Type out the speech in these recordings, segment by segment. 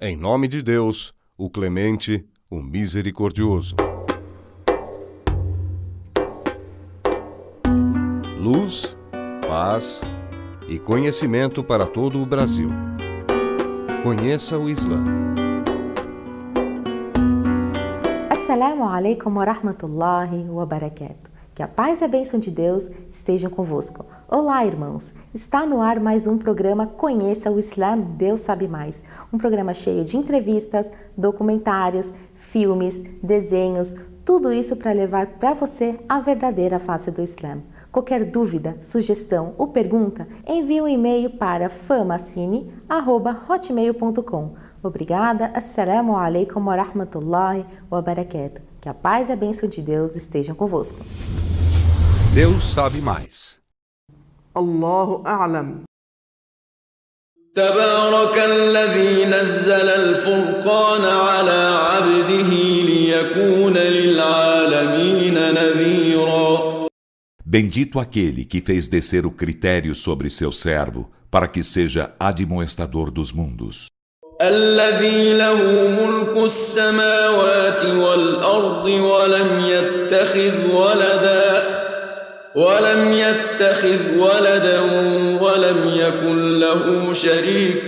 Em nome de Deus, o Clemente, o Misericordioso. Luz, paz e conhecimento para todo o Brasil. Conheça o Islã. Assalamu alaikum wa rahmatullahi wa barakatuh. Que a paz e a bênção de Deus estejam convosco. Olá, irmãos! Está no ar mais um programa Conheça o Islã, Deus Sabe Mais. Um programa cheio de entrevistas, documentários, filmes, desenhos, tudo isso para levar para você a verdadeira face do Islã. Qualquer dúvida, sugestão ou pergunta, envie um e-mail para famacine@hotmail.com. Obrigada, assalamu alaikum wa rahmatullahi wa barakatuh. Que a paz e a bênção de Deus estejam convosco. Deus sabe mais. الله أعلم. تبارك الذي نزل الفرقان على عبده ليكون للعالمين نذيرا. Bendito aquele que fez descer o critério sobre seu servo, para que seja admoestador dos mundos. الذي له ملك السماوات والأرض ولم يتخذ ولدا ولم يكن له شريك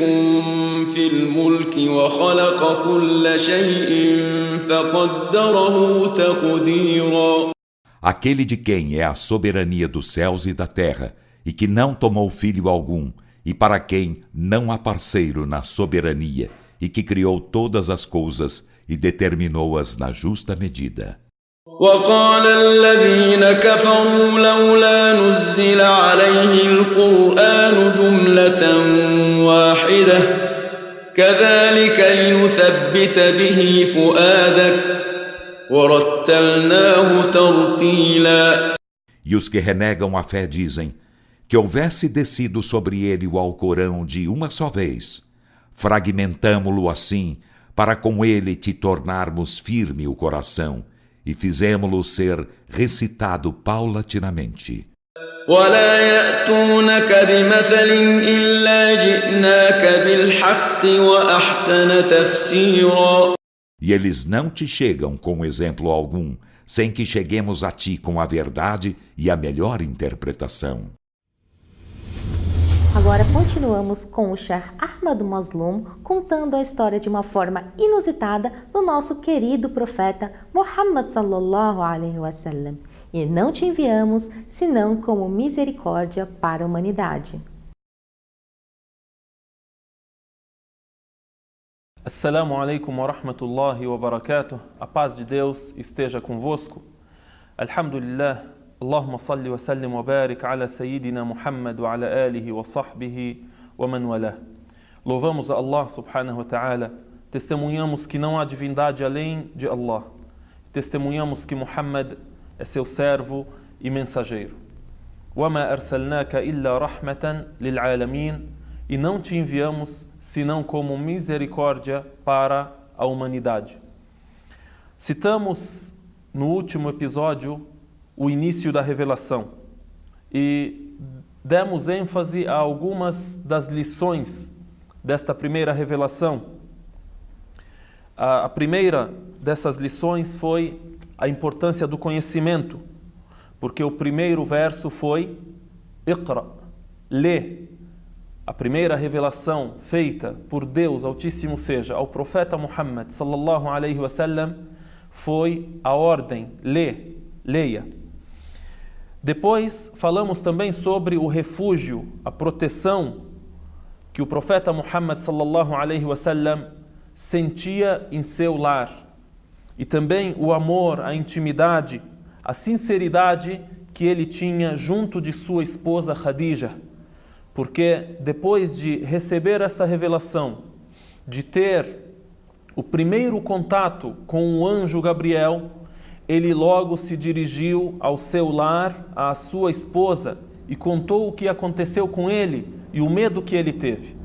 في الملك وخلق كل شيء فقدره تقديرا. Aquele de quem é a soberania dos céus e da terra, e que não tomou filho algum, e para quem não há parceiro na soberania, e que criou todas as coisas e determinou-as na justa medida. وقال الذين كفروا لولا نزل عليه القرآن جملة واحدة كذلك لنثبت به فؤادك ورتلناه ترتيلا. E os que renegam a fé dizem que houvesse descido sobre ele o Alcorão de uma só vez, fragmentamo-lo assim, para com ele te tornarmos firme o coração, e fizemo-lo ser recitado paulatinamente. ولا يأتونك بمثل إلا جئناك بالحق وأحسن تفسيرا. E eles não te chegam com exemplo algum, sem que cheguemos a ti com a verdade e a melhor interpretação. Agora continuamos com o Sheikh Ahmad Mazloum contando a história de uma forma inusitada do nosso querido profeta Muhammad sallallahu alaihi wasallam. E não te enviamos senão como misericórdia para a humanidade. Assalamu alaikum wa rahmatullahi wa barakatuh. A paz de Deus esteja convosco. Alhamdulillah. Allahumma salli wa sallim wa barik ala sayyidina Muhammad wa ala alihi wa sahbihi wa man walah. Louvamos a Allah subhanahu wa ta'ala. Testemunhamos que não há divindade além de Allah. Testemunhamos que Muhammad é seu servo e mensageiro. Wa ma arsalnaka illa rahmatan lil alamin. E não te enviamos senão como misericórdia para a humanidade. Citamos no último episódio o início da revelação e demos ênfase a algumas das lições desta primeira revelação. A primeira dessas lições foi a importância do conhecimento, porque o primeiro verso foi Iqra, lê. A primeira revelação feita por Deus Altíssimo seja ao profeta Muhammad sallallahu alaihi wasallam foi a ordem, leia. Depois falamos também sobre o refúgio, a proteção que o profeta Muhammad sallallahu alaihi wasallam sentia em seu lar e também o amor, a intimidade, a sinceridade que ele tinha junto de sua esposa Khadija. Porque depois de receber esta revelação, de ter o primeiro contato com o anjo Gabriel, ele logo se dirigiu ao seu lar, à sua esposa, e contou o que aconteceu com ele e o medo que ele teve.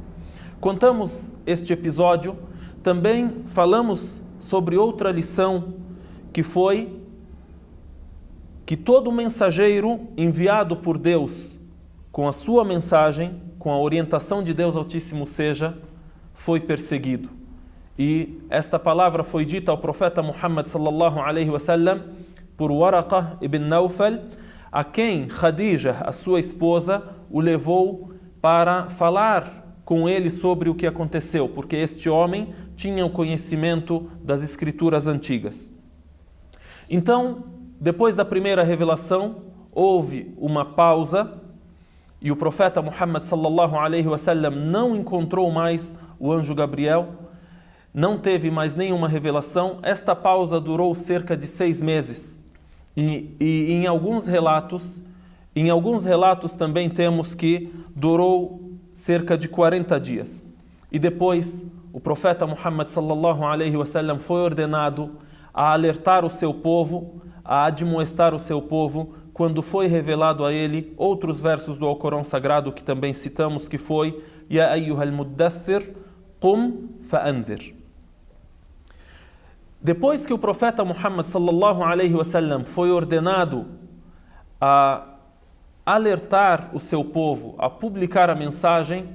Contamos este episódio, também falamos sobre outra lição, que foi que todo mensageiro enviado por Deus com a sua mensagem, com a orientação de Deus Altíssimo seja, foi perseguido. E esta palavra foi dita ao profeta Muhammad sallallahu alaihi wasallam por Waraqah ibn Nawfal, a quem Khadija, a sua esposa, o levou para falar com ele sobre o que aconteceu, porque este homem tinha o conhecimento das escrituras antigas. Então, depois da primeira revelação, houve uma pausa e o profeta Muhammad sallallahu alaihi wasallam não encontrou mais o anjo Gabriel, não teve mais nenhuma revelação. Esta pausa durou cerca de 6 meses. E em alguns relatos também temos que durou cerca de 40 dias. E depois o profeta Muhammad sallallahu alaihi wasallam foi ordenado a alertar o seu povo, a admoestar o seu povo, quando foi revelado a ele outros versos do Alcorão Sagrado que também citamos, que foi Ya ayyuhal muddathir, qum fa'anzir. Depois que o profeta Muhammad sallallahu alaihi wasallam foi ordenado a alertar o seu povo, a publicar a mensagem,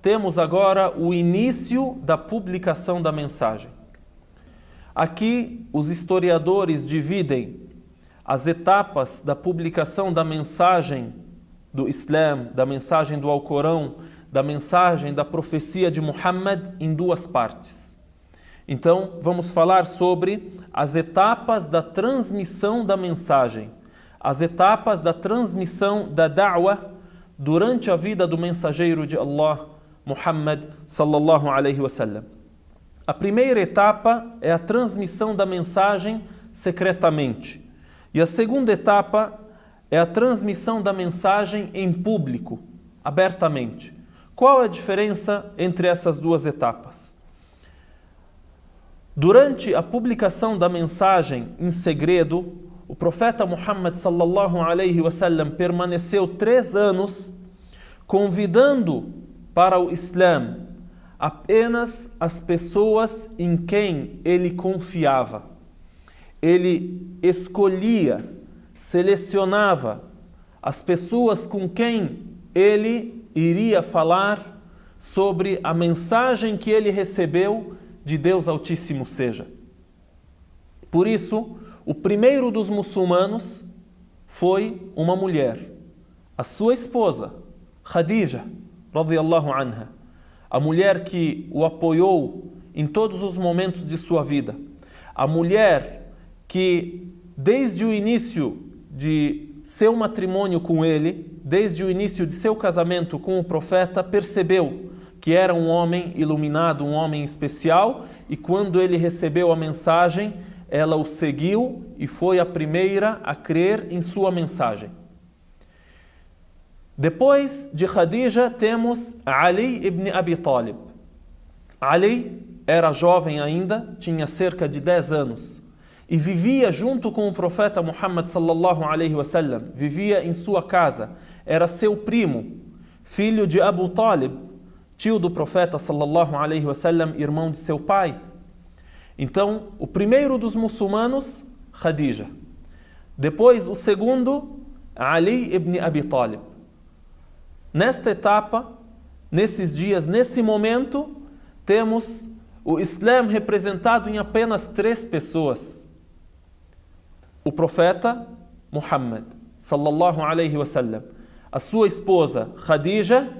temos agora o início da publicação da mensagem. Aqui os historiadores dividem as etapas da publicação da mensagem do Islã, da mensagem do Alcorão, da mensagem da profecia de Muhammad em 2 partes. Então, vamos falar sobre as etapas da transmissão da mensagem, as etapas da transmissão da da'wah durante a vida do mensageiro de Allah, Muhammad sallallahu alaihi wasallam. A primeira etapa é a transmissão da mensagem secretamente. E a segunda etapa é a transmissão da mensagem em público, abertamente. Qual é a diferença entre essas 2 etapas? Durante a publicação da mensagem em segredo, o profeta Muhammad sallallahu alaihi wasallam permaneceu 3 anos convidando para o Islã apenas as pessoas em quem ele confiava. Ele escolhia, selecionava as pessoas com quem ele iria falar sobre a mensagem que ele recebeu de Deus Altíssimo seja. Por isso, o primeiro dos muçulmanos foi uma mulher, a sua esposa, Khadija, radiyallahu anha, a mulher que o apoiou em todos os momentos de sua vida, a mulher que desde o início de seu matrimônio com ele, desde o início de seu casamento com o profeta, percebeu que era um homem iluminado, um homem especial, e quando ele recebeu a mensagem, ela o seguiu e foi a primeira a crer em sua mensagem. Depois de Khadija temos Ali ibn Abi Talib. Ali era jovem ainda, tinha cerca de 10 anos e vivia junto com o profeta Muhammad sallallahu alaihi wasallam, vivia em sua casa, era seu primo, filho de Abu Talib, tio do profeta sallallahu alaihi wasallam, irmão de seu pai. Então, o primeiro dos muçulmanos, Khadija. Depois, o segundo, Ali ibn Abi Talib. Nesta etapa, nesses dias, nesse momento, temos o Islã representado em apenas 3 pessoas. O profeta Muhammad, sallallahu alaihi wasallam, a sua esposa Khadija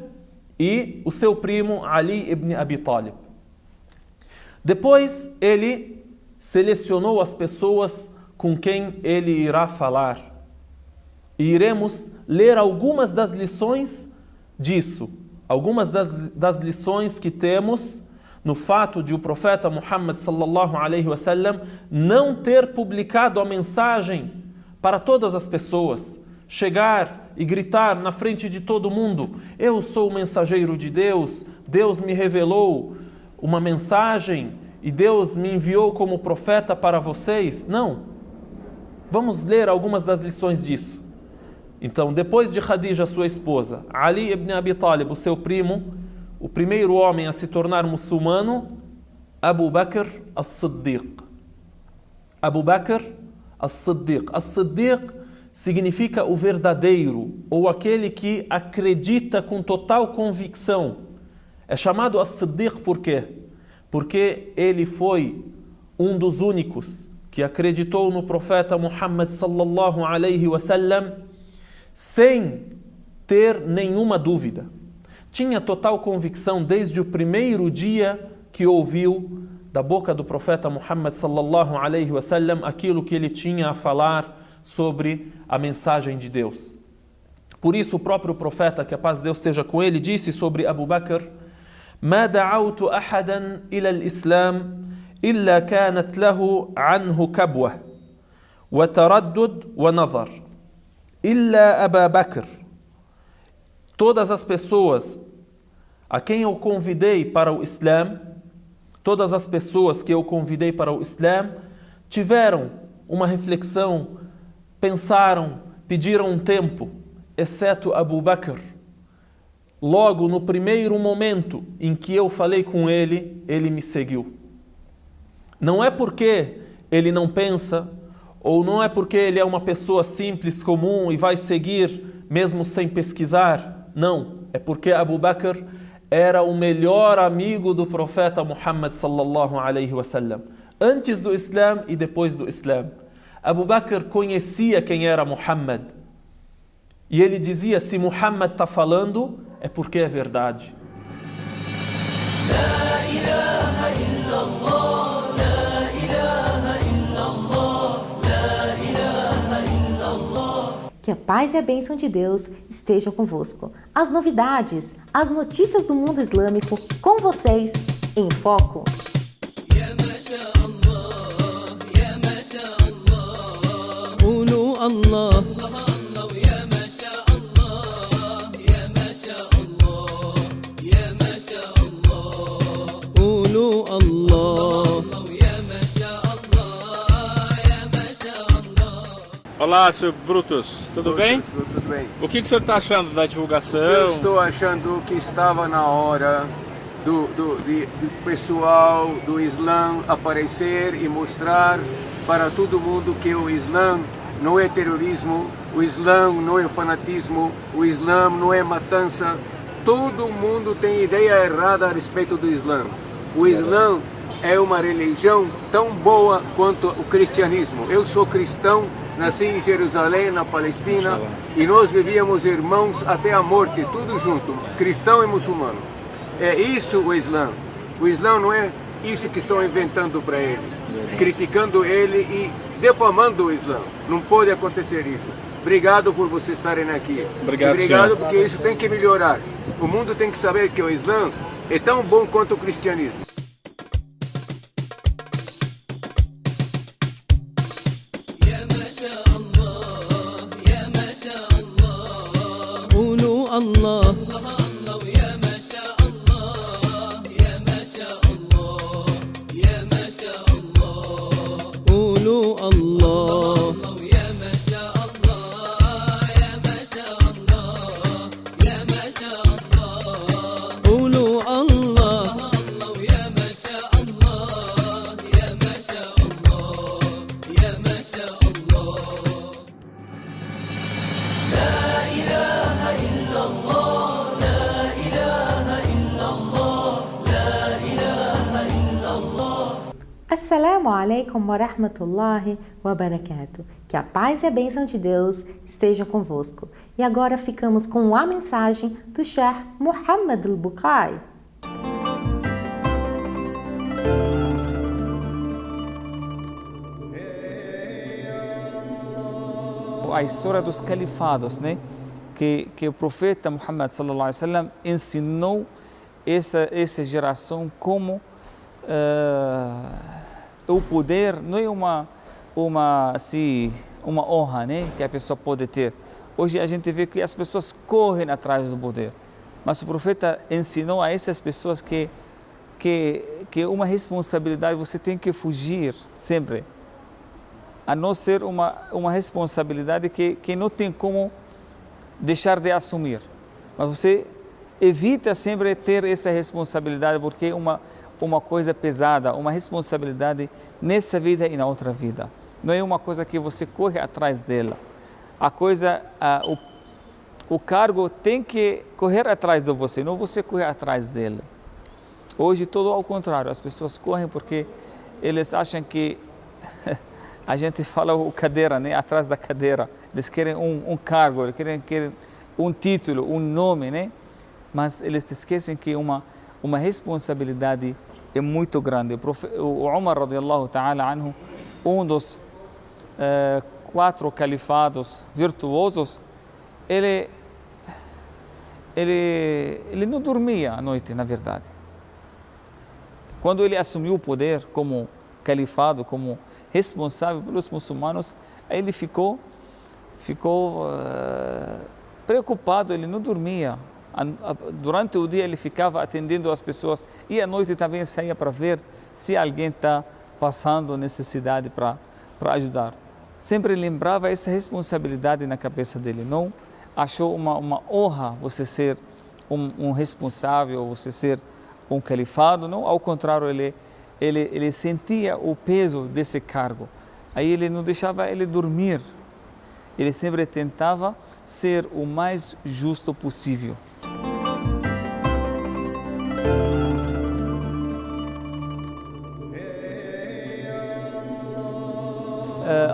e o seu primo Ali ibn Abi Talib. Depois ele selecionou as pessoas com quem ele irá falar. E iremos ler algumas das lições disso, algumas das lições que temos no fato de o profeta Muhammad sallallahu alaihi wasallam não ter publicado a mensagem para todas as pessoas, chegar e gritar na frente de todo mundo: eu sou o mensageiro de Deus, Deus me revelou uma mensagem e Deus me enviou como profeta para vocês. Não. Vamos ler algumas das lições disso. Então, depois de Khadija, sua esposa, Ali ibn Abi Talib, o seu primo, o primeiro homem a se tornar muçulmano, Abu Bakr as-Siddiq. Abu Bakr as-Siddiq. As-Siddiq significa o verdadeiro, ou aquele que acredita com total convicção. É chamado as-Siddiq por quê? porque ele foi um dos únicos que acreditou no profeta Muhammad sallallahu alaihi wasallam sem ter nenhuma dúvida. Tinha total convicção desde o primeiro dia que ouviu da boca do profeta Muhammad sallallahu alaihi wasallam aquilo que ele tinha a falar sobre a mensagem de Deus. Por isso o próprio profeta, que a paz de Deus esteja com ele, disse sobre Abu Bakr: "Ma da'awtu ahadan ila al-Islam illa kanat lahu anhu kabwa wa taraddud wa nazar illa Abu Bakr." Todas as pessoas a quem eu convidei para o Islã, todas as pessoas que eu convidei para o Islã tiveram uma reflexão, pensaram, pediram um tempo, exceto Abu Bakr. Logo no primeiro momento em que eu falei com ele, ele me seguiu. Não é porque ele não pensa, ou não é porque ele é uma pessoa simples, comum e vai seguir mesmo sem pesquisar. Não, é porque Abu Bakr era o melhor amigo do profeta Muhammad sallallahu alaihi wasallam, antes do Islã e depois do Islã. Abu Bakr conhecia quem era Muhammad. E ele dizia: se Muhammad está falando, é porque é verdade. Que a paz e a bênção de Deus estejam convosco. As novidades, as notícias do mundo islâmico com vocês em Foco. Allah. Olá, Sr. Brutus, tudo bem? Tudo bem. O que o senhor está achando da divulgação? Eu estou achando que estava na hora do pessoal do Islã aparecer e mostrar para todo mundo que o Islã não é terrorismo, o Islã não é fanatismo, o Islã não é matança. Todo mundo tem ideia errada a respeito do Islã. O Islã é uma religião tão boa quanto o cristianismo. Eu sou cristão, nasci em Jerusalém, na Palestina, e nós vivíamos irmãos até a morte, tudo junto, cristão e muçulmano. É isso o Islã. O Islã não é isso que estão inventando para ele, criticando ele e defamando o Islã. Não pode acontecer isso. Obrigado por vocês estarem aqui. Obrigado porque isso tem que melhorar. O mundo tem que saber que o Islã é tão bom quanto o cristianismo. Allah. Assalamu alaikum wa rahmatullahi wa barakatuh. Que a paz e a bênção de Deus estejam convosco. E agora ficamos com a mensagem do Sheikh Muhammad al-Bukhari. A história dos califados, né? Que o profeta Muhammad sallallahu alaihi wasallam ensinou essa geração como o poder não é uma honra, né, que a pessoa pode ter. Hoje a gente vê que as pessoas correm atrás do poder, mas o profeta ensinou a essas pessoas que uma responsabilidade você tem que fugir sempre, a não ser uma responsabilidade que não tem como deixar de assumir, mas você evita sempre ter essa responsabilidade, porque é uma coisa pesada, uma responsabilidade nessa vida e na outra vida. Não é uma coisa que você corre atrás dela. O cargo tem que correr atrás de você, não você correr atrás dela. Hoje, todo ao contrário, as pessoas correm porque eles acham que a gente fala o cadeira, né? Atrás da cadeira. Eles querem um cargo, eles querem um título, um nome, né? Mas eles esquecem que uma responsabilidade é muito grande. O Umar, radiallahu ta'ala anhu, um dos 4 califados virtuosos, ele não dormia à noite, na verdade. Quando ele assumiu o poder como califado, como responsável pelos muçulmanos, ele ficou preocupado, ele não dormia. Durante o dia ele ficava atendendo as pessoas e à noite também saía para ver se alguém está passando necessidade para ajudar. Sempre lembrava essa responsabilidade na cabeça dele. Não achou uma honra você ser um responsável, você ser um califado. Não, ao contrário, ele sentia o peso desse cargo. Aí ele não deixava ele dormir. Ele sempre tentava ser o mais justo possível.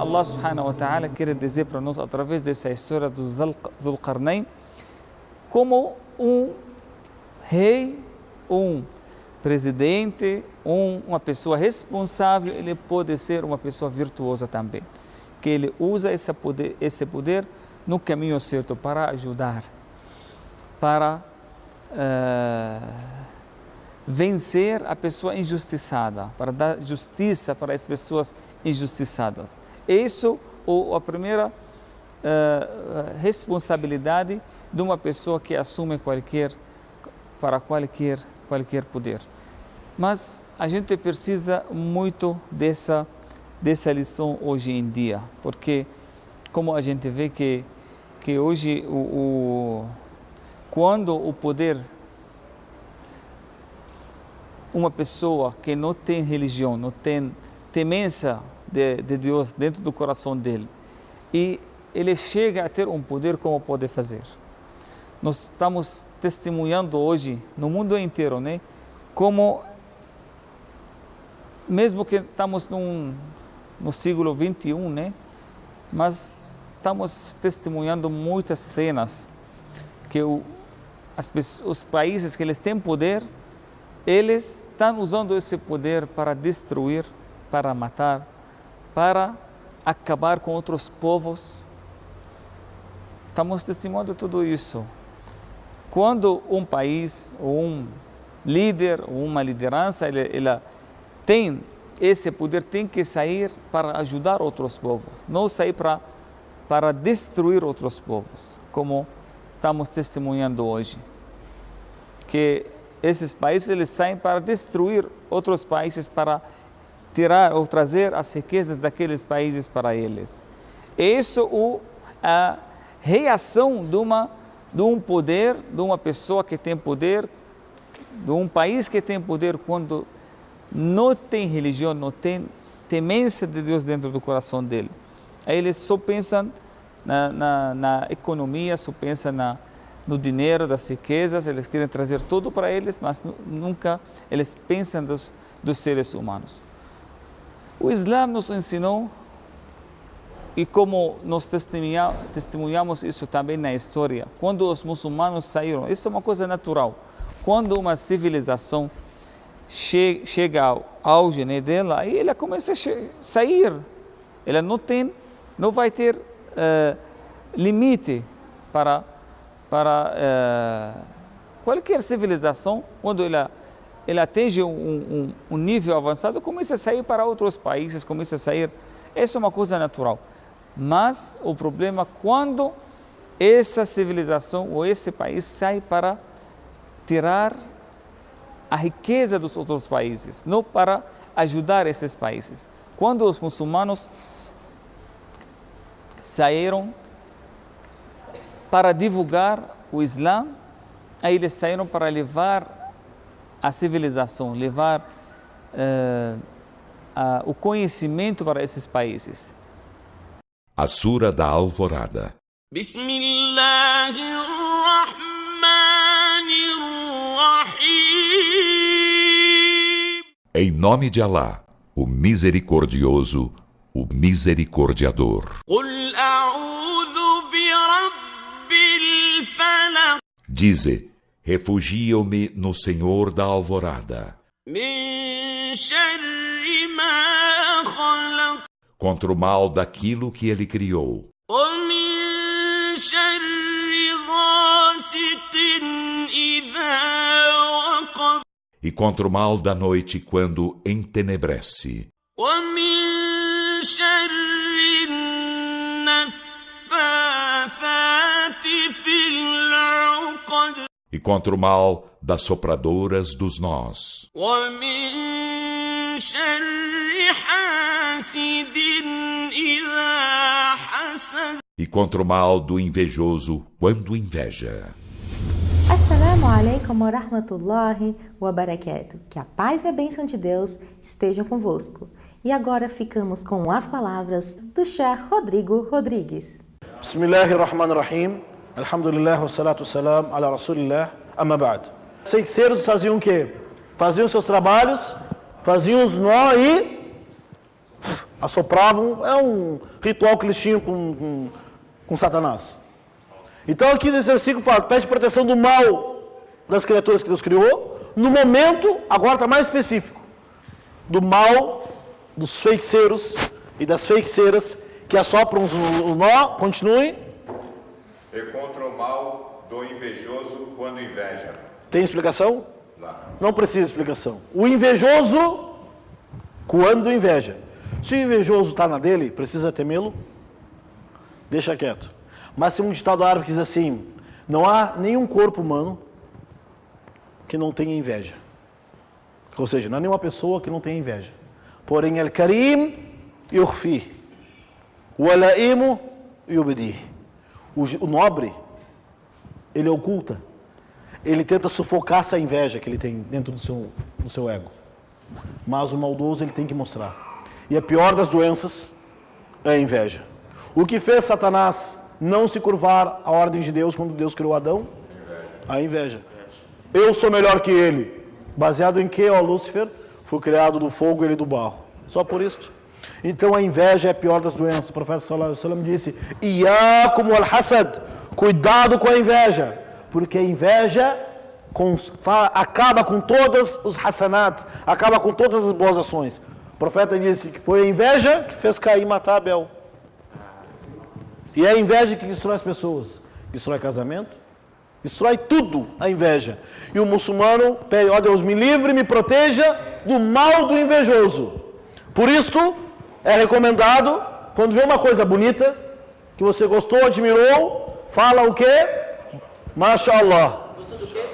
Allah subhanahu wa ta'ala quer dizer para nós, através dessa história do Dhul Qarnayn, como um rei, um presidente, uma pessoa responsável, ele pode ser uma pessoa virtuosa também. Que ele usa esse poder no caminho certo para ajudar, para vencer a pessoa injustiçada, para dar justiça para as pessoas injustiçadas. Isso é a primeira responsabilidade de uma pessoa que assume qualquer poder. Mas a gente precisa muito dessa lição hoje em dia, porque como a gente vê que hoje quando o poder, uma pessoa que não tem religião, não tem temência de Deus dentro do coração dele, e ele chega a ter um poder, como pode fazer? Nós estamos testemunhando hoje no mundo inteiro, né? Como mesmo que estamos no século 21, né? Mas estamos testemunhando muitas cenas que os países que eles têm poder, eles estão usando esse poder para destruir, para matar, para acabar com outros povos. Estamos testemunhando tudo isso. Quando um país, ou um líder, ou uma liderança, ela tem esse poder, tem que sair para ajudar outros povos, não sair para destruir outros povos, como estamos testemunhando hoje. Que esses países eles saem para destruir outros países, para tirar ou trazer as riquezas daqueles países para eles. Isso é a reação de um poder, de uma pessoa que tem poder, de um país que tem poder, quando não tem religião, não tem temência de Deus dentro do coração dele. Aí eles só pensam na economia, só pensam no dinheiro, das riquezas, eles querem trazer tudo para eles, mas nunca eles pensam dos seres humanos. O Islã nos ensinou, e como nós testemunhamos isso também na história, quando os muçulmanos saíram, isso é uma coisa natural. Quando uma civilização chega ao auge, né, dela, aí ela começa a sair. Ela não vai ter limite para qualquer civilização. Quando ela atinge um nível avançado, começa a sair para outros países, começa a sair. Isso é uma coisa natural. Mas o problema é quando essa civilização ou esse país sai para tirar a riqueza dos outros países, não para ajudar esses países. Quando os muçulmanos saíram para divulgar o Islã, aí eles saíram para levar a civilização, levar o conhecimento para esses países. A Sura da Alvorada. Bismillahirrahmanirrahim. Em nome de Alá, o misericordioso, o misericordiador. Dize, refugio-me no Senhor da Alvorada, contra o mal daquilo que Ele criou, e contra o mal da noite quando entenebrece, e contra o mal das sopradoras dos nós, e contra o mal do invejoso quando inveja. Assalamu alaikum wa rahmatullahi wa barakatuh. Que a paz e a bênção de Deus estejam convosco. E agora ficamos com as palavras do Sheikh Rodrigo Rodrigues. Bismillahirrahmanirrahim. Alhamdulillah, wassalatu wassalam ala rasulillah, amma ba'd. Os feiticeiros faziam o quê? Faziam seus trabalhos, faziam os nó e assopravam. É um ritual que eles tinham com Satanás. Então aqui nesse versículo fala, pede proteção do mal das criaturas que Deus criou. No momento, agora está mais específico, do mal dos feiticeiros e das feiticeiras que assopram o nó. Continue. E contra o mal do invejoso quando inveja. Tem explicação? Não precisa de explicação. O invejoso quando inveja. Se o invejoso está na dele, precisa temê-lo? Deixa quieto. Mas tem um ditado árabe que diz assim, não há nenhum corpo humano que não tenha inveja. Ou seja, não há nenhuma pessoa que não tenha inveja. Porém, al-karim yukhfi, wal-laimu yubdi. O nobre, ele oculta. Ele tenta sufocar essa inveja que ele tem dentro do seu ego. Mas o maldoso, ele tem que mostrar. E a pior das doenças é a inveja. O que fez Satanás não se curvar à ordem de Deus quando Deus criou Adão? A inveja. Eu sou melhor que ele. Baseado em que, ó Lúcifer? Fui criado do fogo e ele do barro. Só por isso. Então a inveja é a pior das doenças. O profeta sallallahu alaihi wasallam disse, Iyakum al-hasad, cuidado com a inveja, porque a inveja acaba com todas os hasanat, acaba com todas as boas ações. O profeta disse que foi a inveja que fez Caim matar Abel. E é a inveja que destrói as pessoas. Destrói casamento, destrói tudo, a inveja. E o muçulmano pede, ó Deus, me livre, me proteja do mal do invejoso. Por isto, é recomendado, quando vê uma coisa bonita, que você gostou, admirou, fala o quê? Mashallah. Gostou do quê?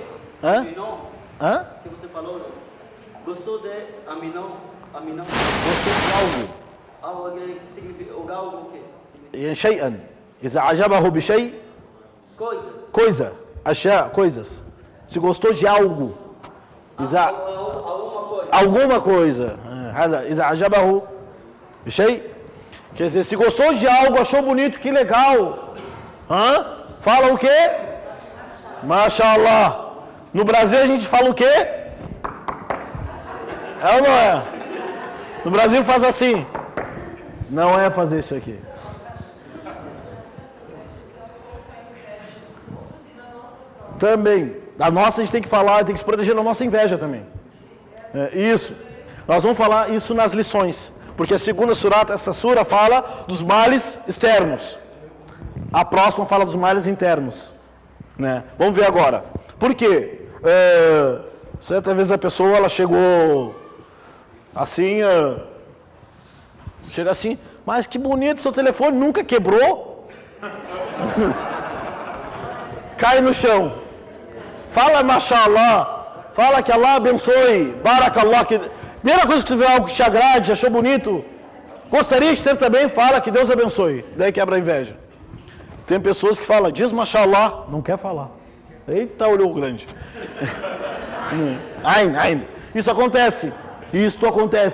Hã? Aminon? Hã? Que você falou? Gostou de Aminon? Aminon? Gostou de algo. Algo que significa, o algo o quê? شيئا إذا عجبه بشيء coisa, achar coisas. Se gostou de algo, alguma coisa. إذا عجبه بشيء, quer dizer, se gostou de algo, achou bonito, que legal. Fala o quê? Mashallah. No Brasil a gente fala o quê? É ou não é? No Brasil faz assim. Não é fazer isso aqui. Também, a nossa a gente tem que falar, tem que se proteger da nossa inveja também. Isso. Nós vamos falar isso nas lições, porque a segunda surata, essa sura fala dos males externos. A próxima fala dos males internos. Né? Vamos ver agora. Por quê? Certa vez a pessoa, ela chegou assim, chega assim, mas que bonito, seu telefone nunca quebrou? Cai no chão. Fala mashallah, fala que Allah abençoe, barakallah, que primeira coisa que tu vê algo que te agrade, achou bonito, gostaria de ter também, fala que Deus abençoe, daí quebra a inveja. Tem pessoas que falam, diz mashallah, não quer falar. Eita, olhou grande. Isso acontece,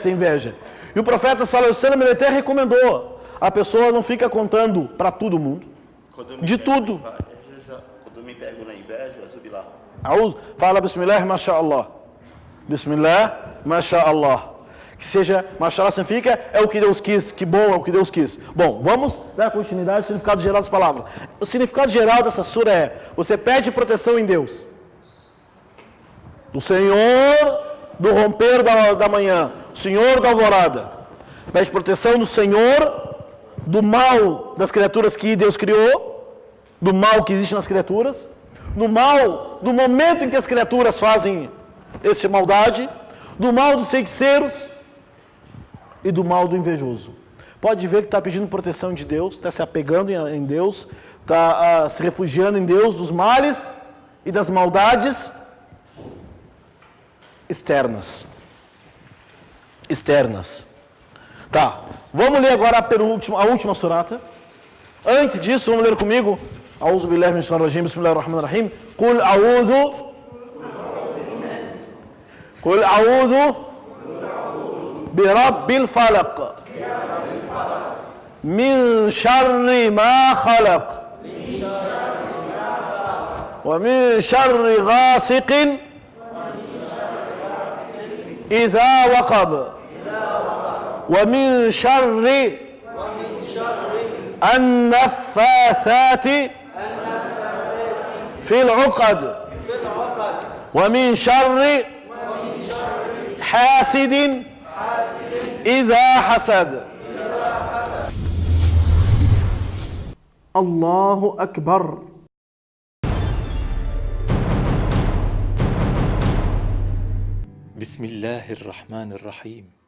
a inveja. E o profeta sallallahu alaihi wasallam, ele até recomendou, a pessoa não fica contando para todo mundo, de tudo. Quando me pego na inveja, eu subi lá. Fala bismillah, mashallah. Bismillah, Masha'Allah. Que seja, Masha'Allah significa é o que Deus quis, que bom é o que Deus quis. Bom, vamos dar continuidade ao significado geral das palavras. O significado geral dessa sura é: você pede proteção em Deus. Do Senhor do romper da manhã, Senhor da alvorada. Pede proteção do Senhor do mal das criaturas que Deus criou, do mal que existe nas criaturas, do mal do momento em que as criaturas fazem essa maldade, do mal dos feiticeiros e do mal do invejoso. Pode ver que está pedindo proteção de Deus, está se apegando em Deus, está se refugiando em Deus dos males e das maldades externas. Tá, vamos ler agora a última surata. Antes disso, vamos ler comigo. A'udhu billahi minash shaitanir rajim. Bismillahir rahmanir rahim. Qul a'udhu birabbil falaq. Min sharri ma khalaq. Wa min sharri ghasiqin idha waqab. ومن شر النفاثات في العقد ومن شر حاسد إذا حسد. الله أكبر. بسم الله الرحمن الرحيم.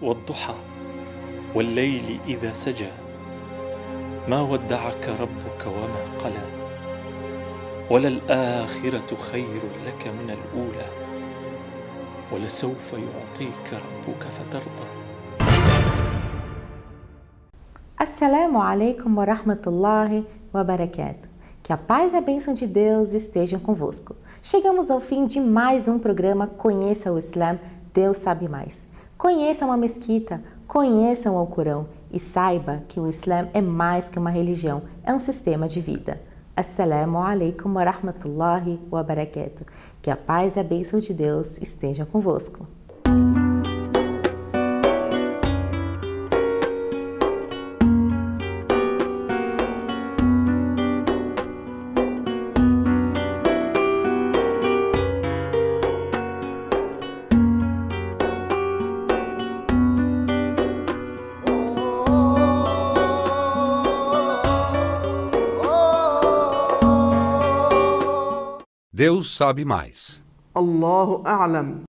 والضحى والليل إذا سجى ما ودعك ربك وما قلى وللآخرة خير لك من الأولى ولسوف يعطيك ربك فترضى. Assalamu alaikum wa rahmatullahi wa barakatuh. Que a paz e a bênção de Deus estejam convosco. Chegamos ao fim de mais um programa Conheça o Islã, Deus sabe mais. Conheçam a mesquita, conheçam o Alcorão e saiba que o Islã é mais que uma religião, é um sistema de vida. Assalamu alaikum wa rahmatullahi wa barakatuh. Que a paz e a bênção de Deus estejam convosco. Deus sabe mais. Allahu a'lam.